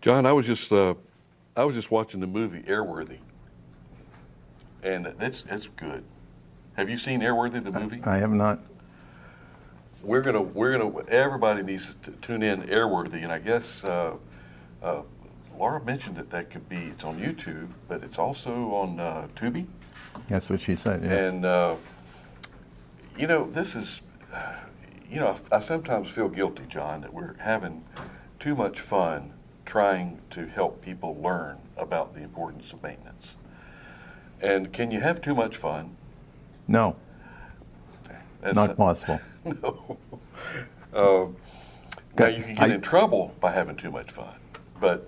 John, I was just watching the movie Airworthy, and it's good. Have you seen Airworthy, the movie? I have not. Everybody needs to tune in Airworthy, and I guess Laura mentioned that it's on YouTube, but it's also on Tubi. That's what she said, yes. And, this is, I sometimes feel guilty, John, that we're having too much fun trying to help people learn about the importance of maintenance. And can you have too much fun? No. Not possible. No. Now you can get in trouble by having too much fun, but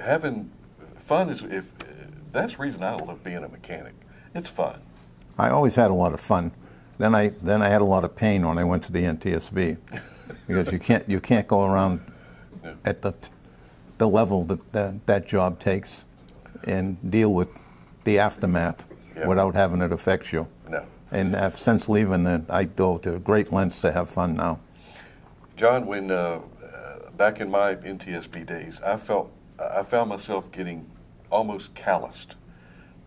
having fun if that's the reason I love being a mechanic. It's fun. I always had a lot of fun. Then I had a lot of pain when I went to the NTSB because you can't go around at the level that job takes and deal with the aftermath without having it affect you. No. And since leaving it, I go to great lengths to have fun now. John, when back in my NTSB days, I found myself getting almost calloused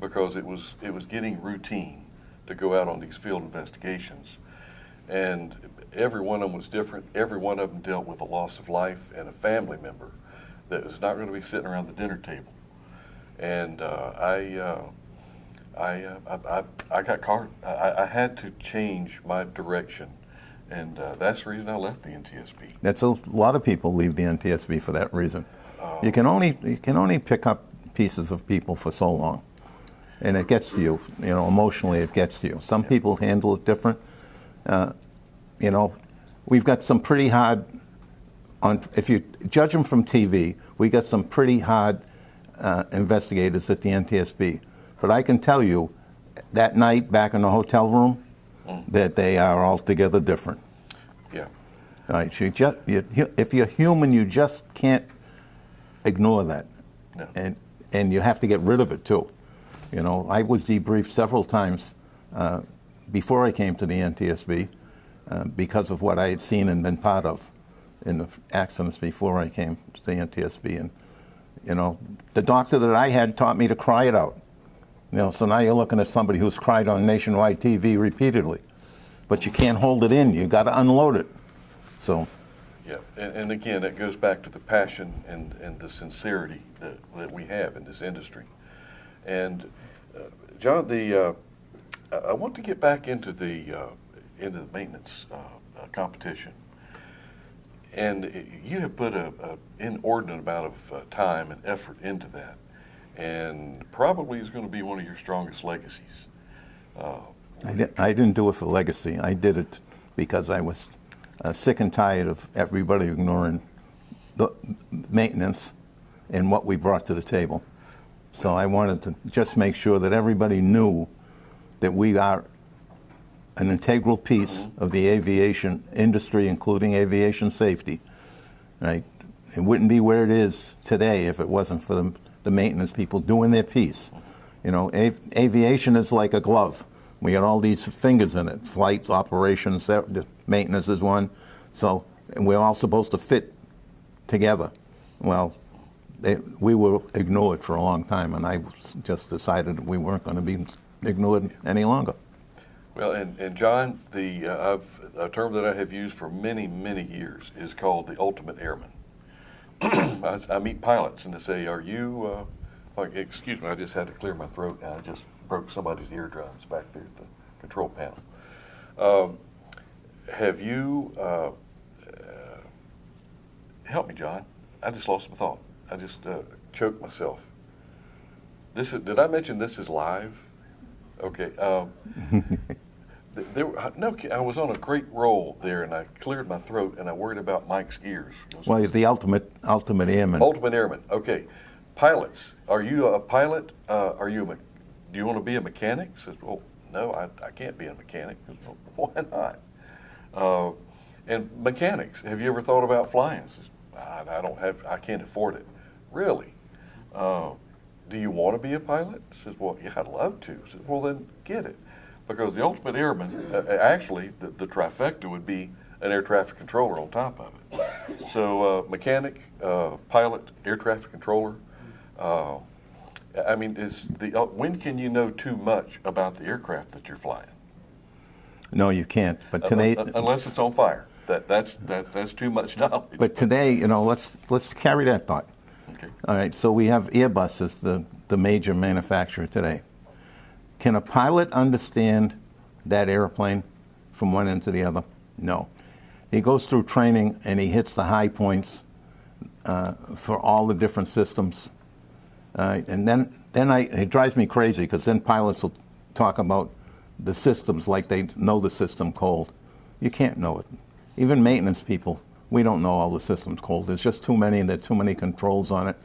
because it was getting routine to go out on these field investigations, and every one of them was different. Every one of them dealt with a loss of life and a family member that was not going to be sitting around the dinner table. And I got caught. I had to change my direction, and that's the reason I left the NTSB. That's a lot of people leave the NTSB for that reason. You can only pick up pieces of people for so long, and it gets to you. Emotionally, it gets to you. Some people handle it different. We've got some pretty hard. If you judge them from TV, we got some pretty hard investigators at the NTSB. But I can tell you, that night back in the hotel room, that they are altogether different. Yeah. All right. If you're human, you just can't ignore that. No. And you have to get rid of it too. I was debriefed several times before I came to the NTSB because of what I had seen and been part of in the accidents before I came to the NTSB. And the doctor that I had taught me to cry it out. So now you're looking at somebody who's cried on nationwide TV repeatedly, but you can't hold it in. You got to unload it. So. Yeah, and again, that goes back to the passion and the sincerity that we have in this industry. And John, I want to get back into the maintenance competition. And you have put an inordinate amount of time and effort into that, and probably is going to be one of your strongest legacies. I didn't do it for legacy. I did it because I was sick and tired of everybody ignoring the maintenance and what we brought to the table. So I wanted to just make sure that everybody knew that we are an integral piece of the aviation industry, including aviation safety. Right? It wouldn't be where it is today if it wasn't for the maintenance people doing their piece. Aviation is like a glove. We got all these fingers in it. Flights, operations, maintenance is one. So, and we're all supposed to fit together. Well, we were ignored for a long time, and I just decided we weren't going to be ignored any longer. Well, and John, a term that I have used for many, many years is called the ultimate airman. I meet pilots and they say, "Are you?" Excuse me, I just had to clear my throat, and I just broke somebody's eardrums back there at the control panel. Have you? Help me, John. I just lost my thought. I just choked myself. Did I mention this is live? Okay. I was on a great roll there, and I cleared my throat, and I worried about Mike's ears. Well, he's the ultimate airman. Ultimate airman. Okay. Pilots. Are you a pilot? Do you want to be a mechanic? Says, well, no, I can't be a mechanic. Says, well, why not? And mechanics. Have you ever thought about flying? Says, I can't afford it. Really? Do you want to be a pilot? Says, well, yeah, I'd love to. Says, well, then get it. Because the ultimate airman, actually, the trifecta would be an air traffic controller on top of it. So mechanic, pilot, air traffic controller. I mean, when can you know too much about the aircraft that you're flying? No, you can't. But today, unless it's on fire, that's too much knowledge. But today, let's carry that thought. Okay. All right. So we have Airbus as the major manufacturer today. Can a pilot understand that airplane from one end to the other? No. He goes through training and he hits the high points for all the different systems. And then it drives me crazy because then pilots will talk about the systems like they know the system cold. You can't know it. Even maintenance people, we don't know all the systems cold. There's just too many and there are too many controls on it.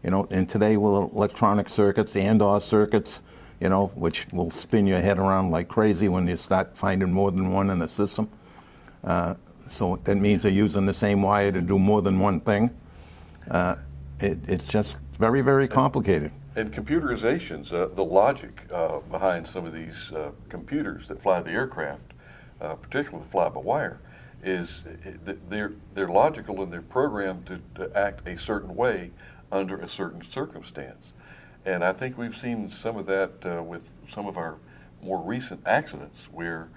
And today with electronic circuits, and/or circuits, which will spin your head around like crazy when you start finding more than one in the system. So that means they're using the same wire to do more than one thing. It's just very, very complicated. And computerizations, the logic behind some of these computers that fly the aircraft, particularly fly-by-wire, is they're logical and they're programmed to act a certain way under a certain circumstance. And I think we've seen some of that with some of our more recent accidents where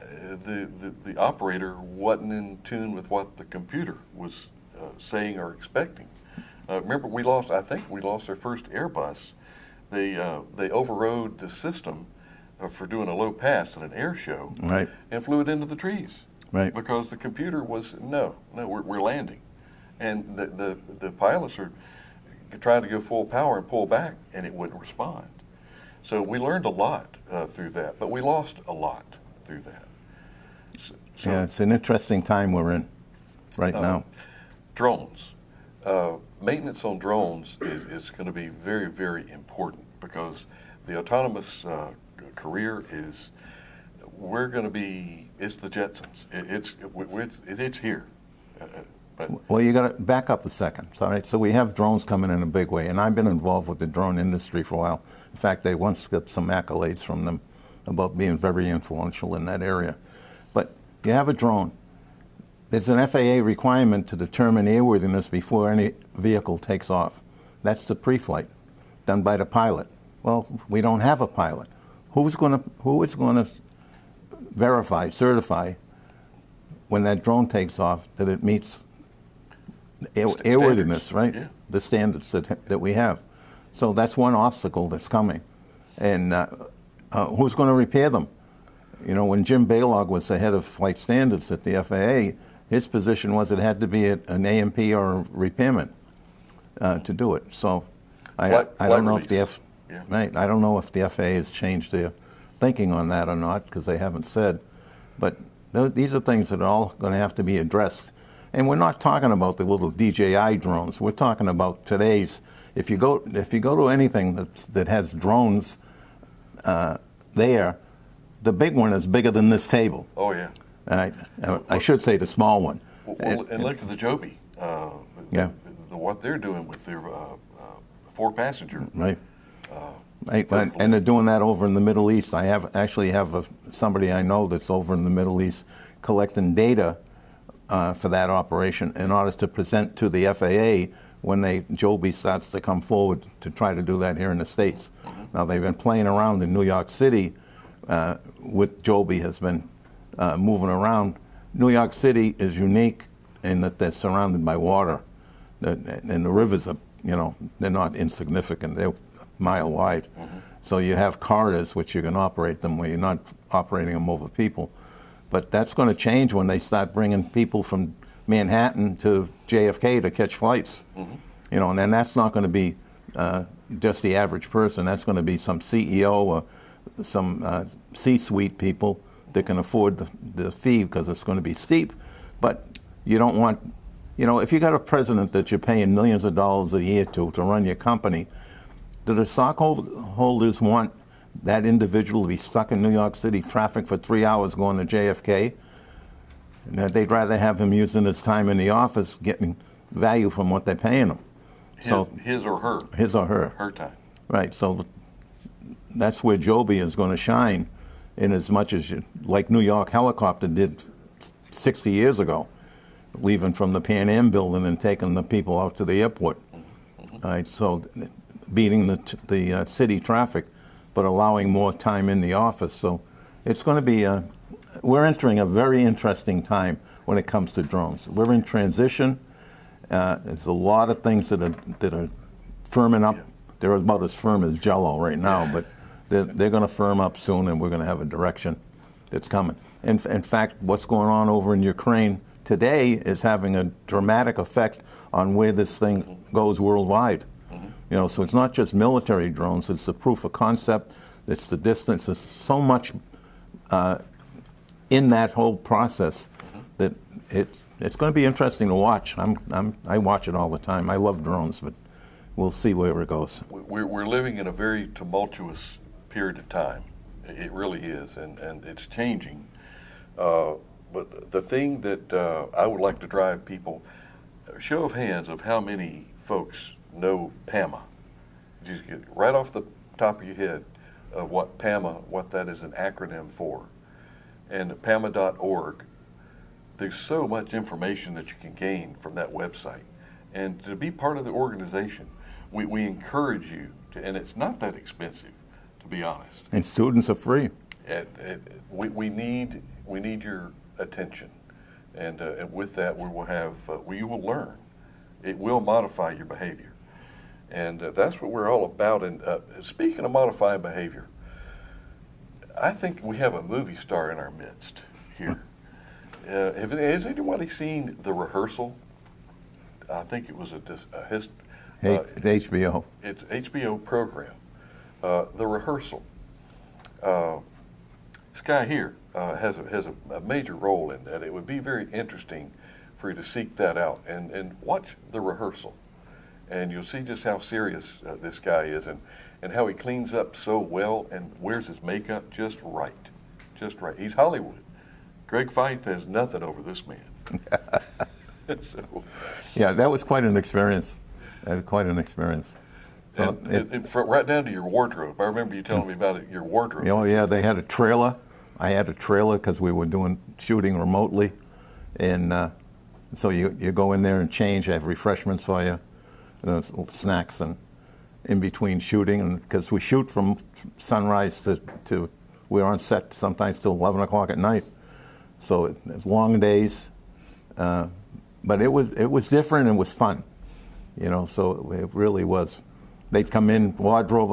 the operator wasn't in tune with what the computer was saying or expecting. Remember, I think we lost our first Airbus. They overrode the system for doing a low pass at an air show, right, and flew it into the trees, right, because the computer was we're landing, and the pilots are trying to go full power and pull back, and it wouldn't respond. So we learned a lot through that, but we lost a lot through that. So, yeah, it's an interesting time we're in right now. Drones. Maintenance on drones is going to be very, very important because the autonomous career it's the Jetsons. It's here. Well, you got to back up a second. All right, so we have drones coming in a big way, and I've been involved with the drone industry for a while. In fact, they once got some accolades from them about being very influential in that area. But you have a drone. There's an FAA requirement to determine airworthiness before any vehicle takes off. That's the pre-flight, done by the pilot. Well, we don't have a pilot. Who is going to verify, certify when that drone takes off that it meets airworthiness, right? Yeah. The standards that we have. So that's one obstacle that's coming. And who's going to repair them? When Jim Baylog was the head of flight standards at the FAA, his position was it had to be an AMP or a repairman to do it. So I don't know if I don't know if the FAA has changed their thinking on that or not, because they haven't said. But these are things that are all going to have to be addressed. And we're not talking about the little DJI drones. We're talking about today's. If you go to anything that has drones there, the big one is bigger than this table. Oh yeah. I should say the small one. Well, and look at the Joby. What they're doing with their 4-passenger. Right. And they're doing that over in the Middle East. I actually have somebody I know that's over in the Middle East collecting data for that operation in order to present to the FAA when Joby starts to come forward to try to do that here in the States. Mm-hmm. Now, they've been playing around in New York City with Joby has been moving around. New York City is unique in that they're surrounded by water. And the rivers are, they're not insignificant. They're a mile wide. Mm-hmm. So you have corridors which you can operate them where you're not operating them over people. But that's going to change when they start bringing people from Manhattan to JFK to catch flights. Mm-hmm. And then that's not going to be just the average person. That's going to be some CEO or some C-suite people that can afford the fee because it's going to be steep. But you don't want, if you got a president that you're paying millions of dollars a year to run your company, do the stockholders want that individual to be stuck in New York City traffic for 3 hours going to JFK? And they'd rather have him using his time in the office getting value from what they're paying him. His or her. His or her. Her time. Right. So that's where Joby is going to shine, in as much as like New York Helicopter did 60 years ago. leaving from the Pan Am building and taking the people out to the airport. All right, so beating the city traffic, but allowing more time in the office. So it's going to be we're entering a very interesting time when it comes to drones. We're in transition. There's a lot of things that are firming up. They're about as firm as Jell-O right now, but they're going to firm up soon, and we're going to have a direction that's coming. In fact, what's going on over in Ukraine today is having a dramatic effect on where this thing goes worldwide. You know, so it's not just military drones, it's the proof of concept, it's the distance, there's so much in that whole process that it's going to be interesting to watch. I watch it all the time. I love drones, but we'll see where it goes. We're living in a very tumultuous period of time. It really is, and it's changing. But the thing that I would like to drive people, show of hands of how many folks know PAMA. Just get right off the top of your head of what PAMA, what that is an acronym for. And PAMA.org, there's so much information that you can gain from that website. And to be part of the organization, we encourage you to, and it's not that expensive, to be honest. And students are free. We need your attention, and with that we will have you will learn. It will modify your behavior, and that's what we're all about. And speaking of modifying behavior, I think we have a movie star in our midst here. Has anybody seen The Rehearsal? I think it was it's HBO. It's HBO program, The Rehearsal. This guy here has a major role in that. It would be very interesting for you to seek that out and watch The Rehearsal. And you'll see just how serious this guy is and how he cleans up so well and wears his makeup just right. Just right. He's Hollywood. Greg Feith has nothing over this man. So, yeah, that was quite an experience. Quite an experience. So right down to your wardrobe. I remember you telling me about it, your wardrobe. Oh yeah, they had a trailer. I had a trailer because we were shooting remotely, and so you go in there and change. I have refreshments for you, little snacks, and in between shooting, and because we shoot from sunrise to we're on set sometimes till 11 o'clock at night, so it's long days, but it was different and it was fun, you know. So it really was. They'd come in wardrobe.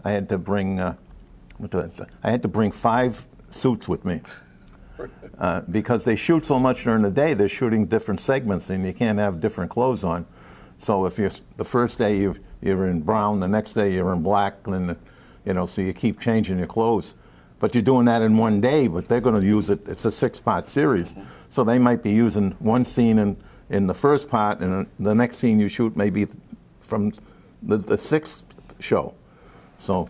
I had to bring I had to bring 5 suits with me because they shoot so much during the day. They're shooting different segments, and you can't have different clothes on. So if the first day you're in brown, the next day you're in black, and you know, so you keep changing your clothes. But you're doing that in one day. But they're going to use it. It's a 6-part series, so they might be using one scene in the first part, and the next scene you shoot may be from the 6th show. So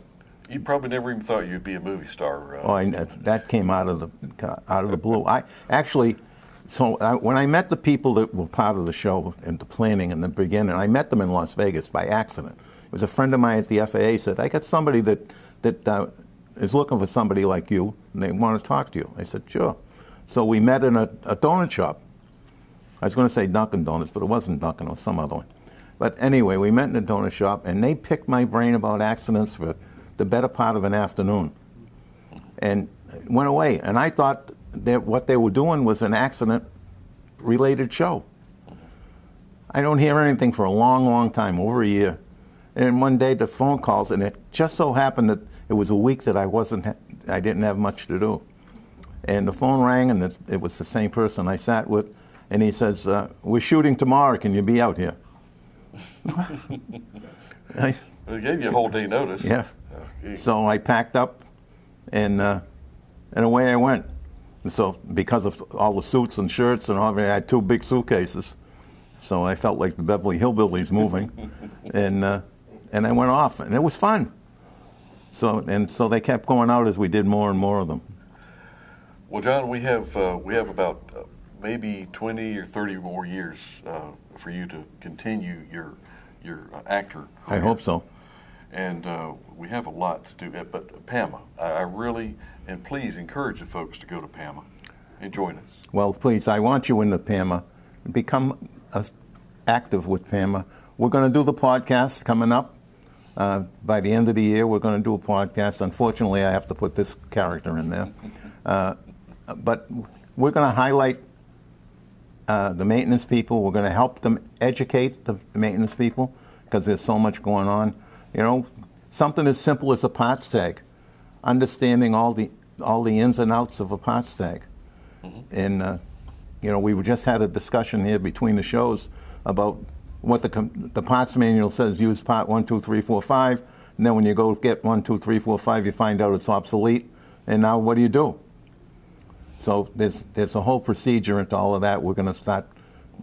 you probably never even thought you'd be a movie star. That came out of the blue. When I met the people that were part of the show and the planning in the beginning, I met them in Las Vegas by accident. It was a friend of mine at the FAA said, "I got somebody that is looking for somebody like you, and they want to talk to you." I said, "Sure." So we met in a donut shop. I was going to say Dunkin' Donuts, but it wasn't Dunkin', it was some other one. But anyway, we met in a donut shop, and they picked my brain about accidents for the better part of an afternoon, and went away. And I thought that what they were doing was an accident-related show. I don't hear anything for a long, long time, over a year. And one day the phone calls, and it just so happened that it was a week that I didn't have much to do. And the phone rang, and it was the same person I sat with, and he says, "We're shooting tomorrow. Can you be out here?" They gave you a whole day notice. Yeah. So I packed up, and away I went. And so because of all the suits and shirts and all, I had 2 big suitcases. So I felt like the Beverly Hillbillies moving, and I went off, and it was fun. So they kept going out as we did more and more of them. Well, John, we have about maybe 20 or 30 more years for you to continue your actor career. I hope so. And we have a lot to do. But PAMA, I really, and please encourage the folks to go to PAMA and join us. Well, please, I want you in the PAMA become active with PAMA. We're going to do the podcast coming up. By the end of the year, we're going to do a podcast. Unfortunately, I have to put this character in there. But we're going to highlight the maintenance people. We're going to help them educate the maintenance people because there's so much going on. You know, something as simple as a parts tag, understanding all the ins and outs of a parts tag. And, you know, we just had a discussion here between the shows about what the parts manual says, use part 1, 2, 3, 4, 5, and then when you go get 1, 2, 3, 4, 5, you find out it's obsolete, and now what do? So there's a whole procedure into all of that. We're going to start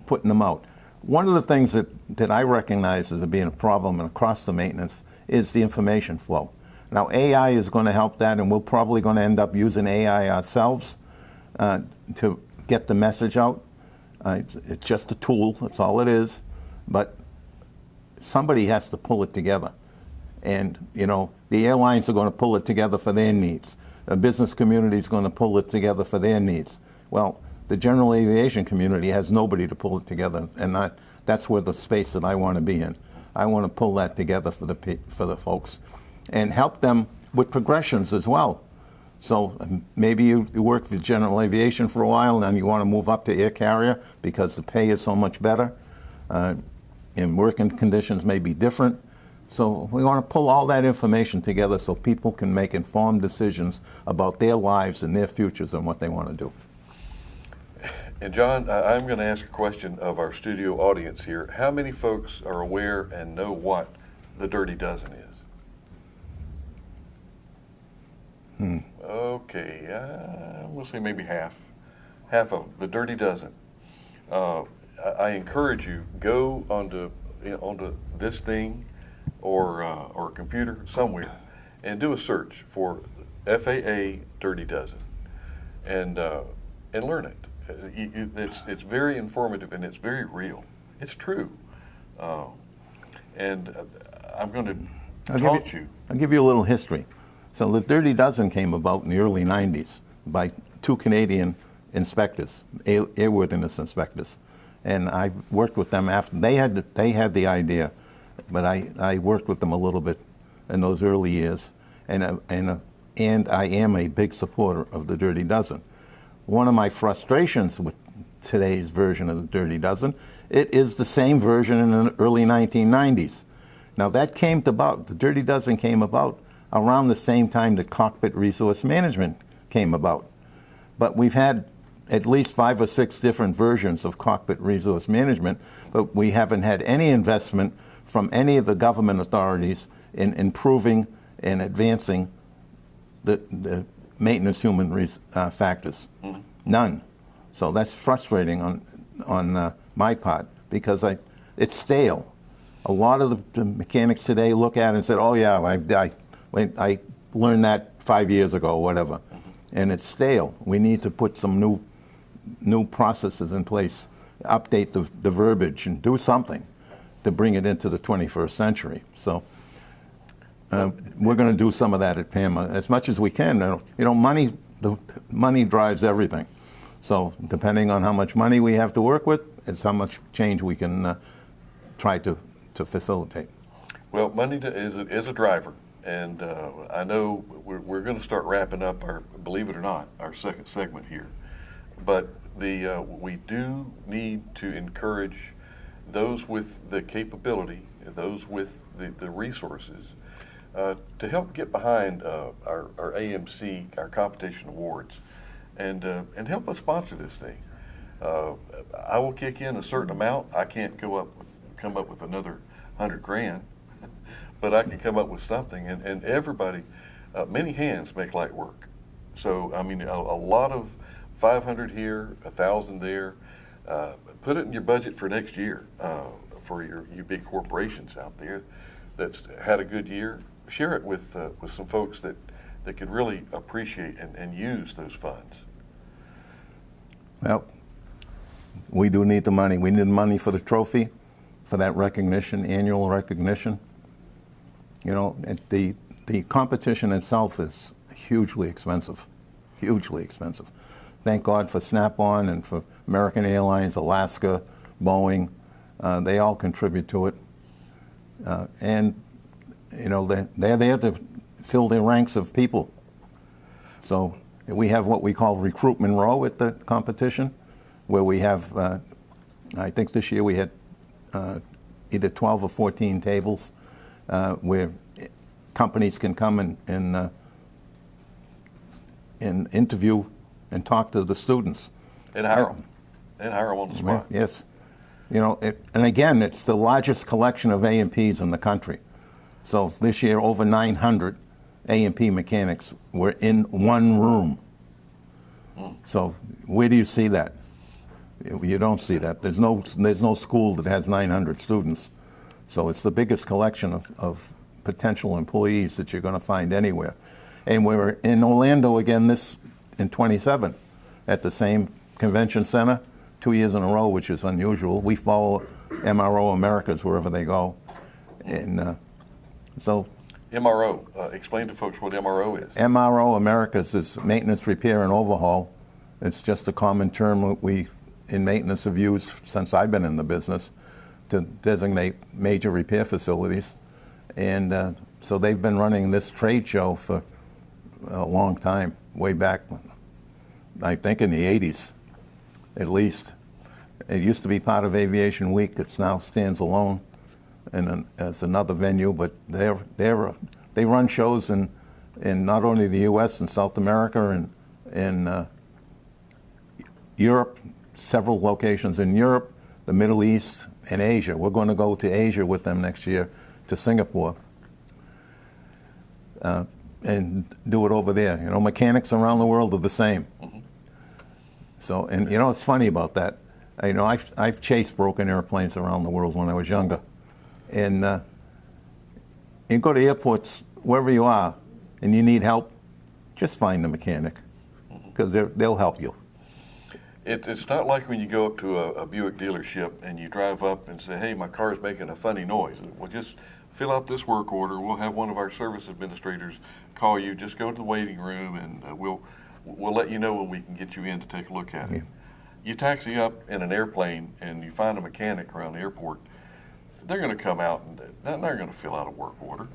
putting them out. One of the things that I recognize as being a problem across the maintenance is the information flow. Now AI is going to help that, and we're probably going to end up using AI ourselves to get the message out. It's just a tool, that's all it is. But somebody has to pull it together. And, you know, the airlines are going to pull it together for their needs. The business community is going to pull it together for their needs. Well, the general aviation community has nobody to pull it together, and that's where the space that I want to be in. I want to pull that together for the folks and help them with progressions as well. So maybe you work for general aviation for a while, and then you want to move up to air carrier because the pay is so much better. And working conditions may be different. So we want to pull all that information together so people can make informed decisions about their lives and their futures and what they want to do. And John, I'm going to ask a question of our studio audience here. How many folks are aware and know what the Dirty Dozen is? Okay, we'll say maybe half of the Dirty Dozen. I encourage you, go onto this thing or a computer somewhere and do a search for FAA Dirty Dozen and learn it. It's very informative and it's very real. It's true. And I'm going to taunt you. I'll give you a little history. So the Dirty Dozen came about in the early 90s by 2 Canadian inspectors, airworthiness inspectors. And I worked with them after they had the idea, but I worked with them a little bit in those early years, and I am a big supporter of the Dirty Dozen. One of my frustrations with today's version of the Dirty Dozen, it is the same version in the early 1990s. Now that came about, the Dirty Dozen came about around the same time that cockpit resource management came about, but we've had at least 5 or 6 different versions of cockpit resource management, but we haven't had any investment from any of the government authorities in improving and advancing the maintenance human factors. None. So that's frustrating on my part because it's stale. A lot of the mechanics today look at it and say, oh yeah, I learned that 5 years ago or whatever. And it's stale. We need to put some new processes in place, update the verbiage, and do something to bring it into the 21st century. So we're going to do some of that at PAMA as much as we can. You know, money drives everything. So depending on how much money we have to work with, it's how much change we can try to facilitate. Well, money is a driver. And I know we're going to start wrapping up believe it or not, our second segment here. But we do need to encourage those with the capability, those with the resources, to help get behind our AMC, our competition awards, and help us sponsor this thing. I will kick in a certain amount. I can't come up with another $100,000, but I can come up with something. And everybody, many hands make light work. So I mean, a lot of 500 here, 1,000 there. Put it in your budget for next year for your big corporations out there that's had a good year. Share it with some folks that could really appreciate and use those funds. Well, we do need the money. We need money for the trophy, for that recognition, annual recognition. You know, the competition itself is hugely expensive, hugely expensive. thank God for Snap-on and for American Airlines, Alaska, Boeing. They all contribute to it. And, you know, they're there to fill their ranks of people. So we have what we call recruitment row at the competition, where we have, I think this year we had either 12 or 14 tables where companies can come and interview and talk to the students. And hire them. And hire them on the spot. Yes. You know, and again, it's the largest collection of A&Ps in the country. So this year, over 900 A&P mechanics were in one room. So where do you see that? You don't see that. There's no school that has 900 students. So it's the biggest collection of potential employees that you're going to find anywhere. And we're in Orlando again in 27 at the same convention center, 2 years in a row, which is unusual. We follow MRO Americas wherever they go. And so... MRO, explain to folks what MRO is. MRO Americas is maintenance, repair, and overhaul. It's just a common term we in maintenance have used since I've been in the business to designate major repair facilities. And so they've been running this trade show for a long time, way back, I think in the 80s, at least. It used to be part of Aviation Week. It now stands alone and as another venue, but they run shows in not only the U.S. and South America and in Europe, several locations in Europe, the Middle East, and Asia. We're going to go to Asia with them next year, to Singapore, and do it over there. You know, mechanics around the world are the same. Mm-hmm. So, and you know, it's funny about that. You know, I've chased broken airplanes around the world when I was younger. And you go to airports, wherever you are, and you need help, just find the mechanic, because they'll help you. It's not like when you go up to a Buick dealership and you drive up and say, hey, my car's making a funny noise. Well, just fill out this work order. We'll have one of our service administrators call you. Just go to the waiting room, and we'll let you know when we can get you in to take a look at it. Yeah. You taxi up in an airplane and you find a mechanic around the airport, they're going to come out and they're going to fill out a work order.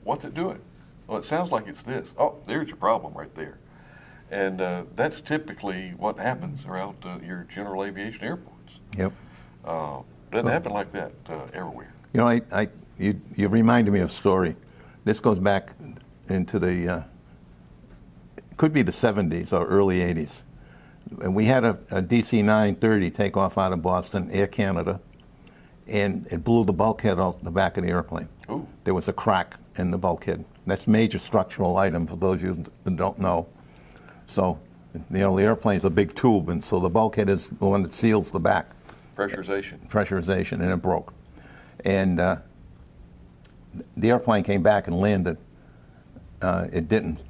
What's it doing? Well, it sounds like it's this. Oh, there's your problem right there. And that's typically what happens around your general aviation airports. Yep. Doesn't happen like that everywhere. You know, you reminded me of a story. This goes back into the, could be the 70s or early 80s. And we had a DC-930 take off out of Boston, Air Canada, and it blew the bulkhead out the back of the airplane. Ooh. There was a crack in the bulkhead. That's a major structural item for those of you that don't know. So, you know, the airplane's a big tube, and so the bulkhead is the one that seals the back. Pressurization, and it broke. And the airplane came back and landed. It didn't.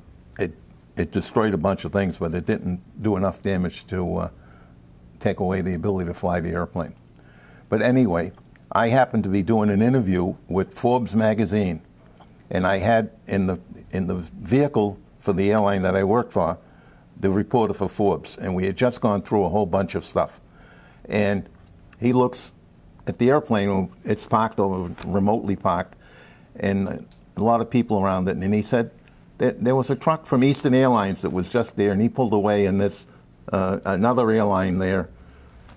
It destroyed a bunch of things, but it didn't do enough damage to take away the ability to fly the airplane. But anyway, I happened to be doing an interview with Forbes magazine, and I had in the vehicle for the airline that I worked for, the reporter for Forbes, and we had just gone through a whole bunch of stuff. And he looks at the airplane, it's parked over, remotely parked, and a lot of people around it, and he said that there was a truck from Eastern Airlines that was just there, and he pulled away, and there's another airline there.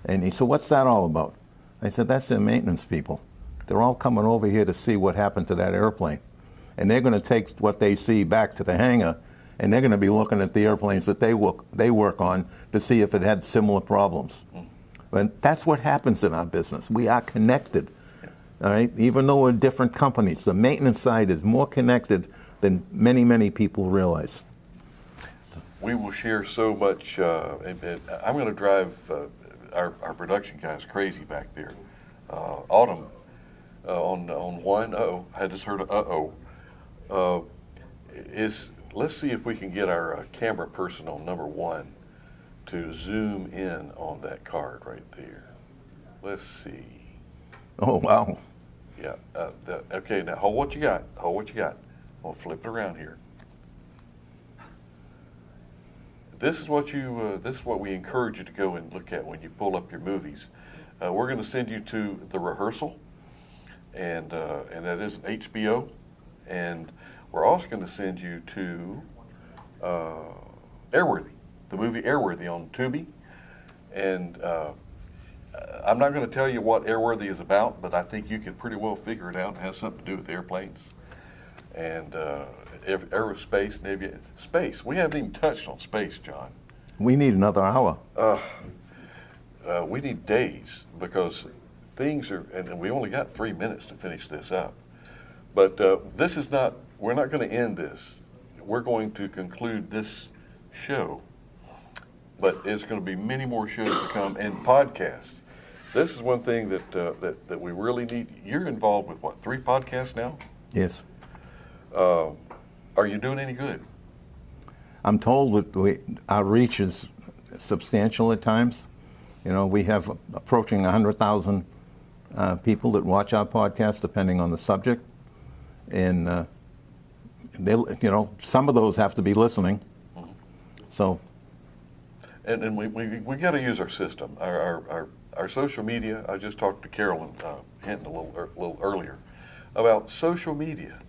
And he said, what's that all about? I said, that's their maintenance people. They're all coming over here to see what happened to that airplane. And they're going to take what they see back to the hangar, and they're going to be looking at the airplanes that they work on to see if it had similar problems. But that's what happens in our business. We are connected, all right? Even though we're different companies, the maintenance side is more connected than many, many people realize. We will share so much. I'm going to drive our production guys crazy back there. Autumn on one, I just heard let's see if we can get our camera person on number one to zoom in on that card right there. Let's see. Oh, wow. Yeah. Okay, now hold what you got. Hold what you got. I'm going to flip it around here. this is what we encourage you to go and look at when you pull up your movies. We're going to send you to The Rehearsal, and that is HBO, and we're also going to send you to Airworthy, the movie Airworthy on Tubi, and I'm not going to tell you what Airworthy is about, but I think you can pretty well figure it out. It has something to do with airplanes and aerospace, Navy, space. We haven't even touched on space, John. We need another hour. We need days because things are, and we only got 3 minutes to finish this up. But this is not, we're not going to end this. We're going to conclude this show, but there's going to be many more shows to come and podcasts. This is one thing that we really need. You're involved with what, 3 podcasts now? Yes. Are you doing any good? I'm told that our reach is substantial at times. You know, we have approaching 100,000 people that watch our podcast, depending on the subject, and some of those have to be listening. Mm-hmm. So, and we got to use our system, our social media. I just talked to Carolyn Hinton a little earlier about social media.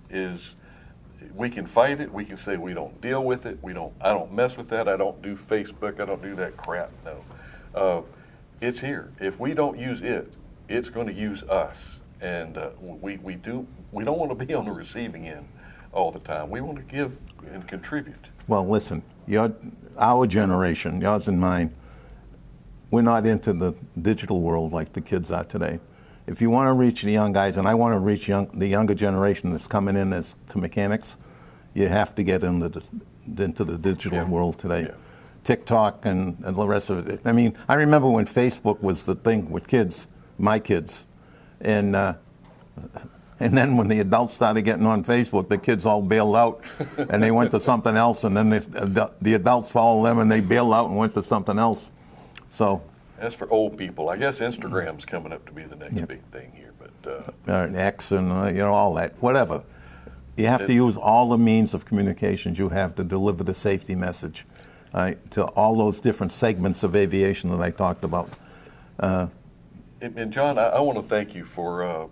We can fight it. We can say we don't deal with it. I don't mess with that. I don't do Facebook. I don't do that crap. No, it's here. If we don't use it, it's going to use us. And we don't want to be on the receiving end all the time. We want to give and contribute. Well, listen, our generation, yours and mine, we're not into the digital world like the kids are today. If you want to reach the young guys, and I want to reach the younger generation that's coming in to mechanics, you have to get into the digital world today. Yeah. TikTok and the rest of it. I mean, I remember when Facebook was the thing with kids, my kids, and then when the adults started getting on Facebook, the kids all bailed out and they went to something else, and then the adults followed them and they bailed out and went to something else. So. As for old people, I guess Instagram's coming up to be the next big thing here, but X and all that, whatever. You have to use all the means of communications you have to deliver the safety message to all those different segments of aviation that I talked about. And John, I want to thank you for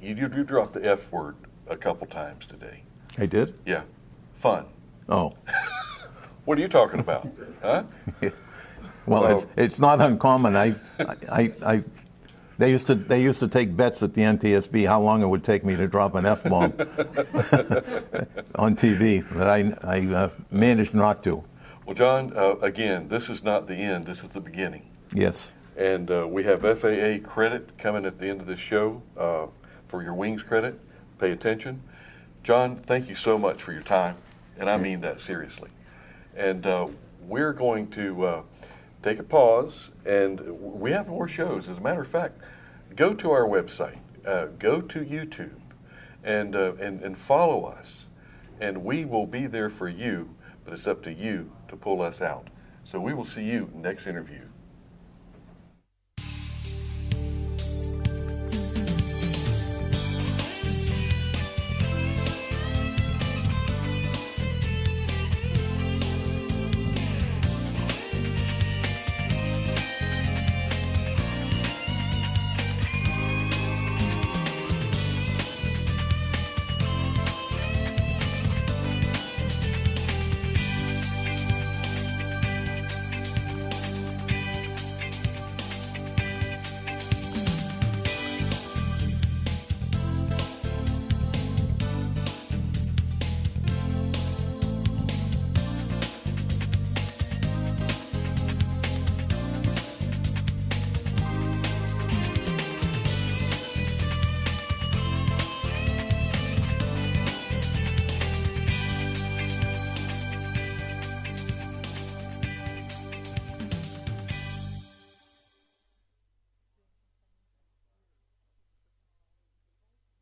you dropped the F word a couple times today. I did? Yeah, fun. Oh. What are you talking about, huh? Well, it's not uncommon. They used to take bets at the NTSB how long it would take me to drop an F-bomb on TV, but I managed not to. Well, John, again, this is not the end. This is the beginning. Yes. And we have FAA credit coming at the end of this show for your wings credit. Pay attention. John, thank you so much for your time, and I mean that seriously. And we're going to take a pause, and we have more shows. As a matter of fact, go to our website, go to YouTube, and follow us, and we will be there for you, but it's up to you to pull us out. So we will see you next interview.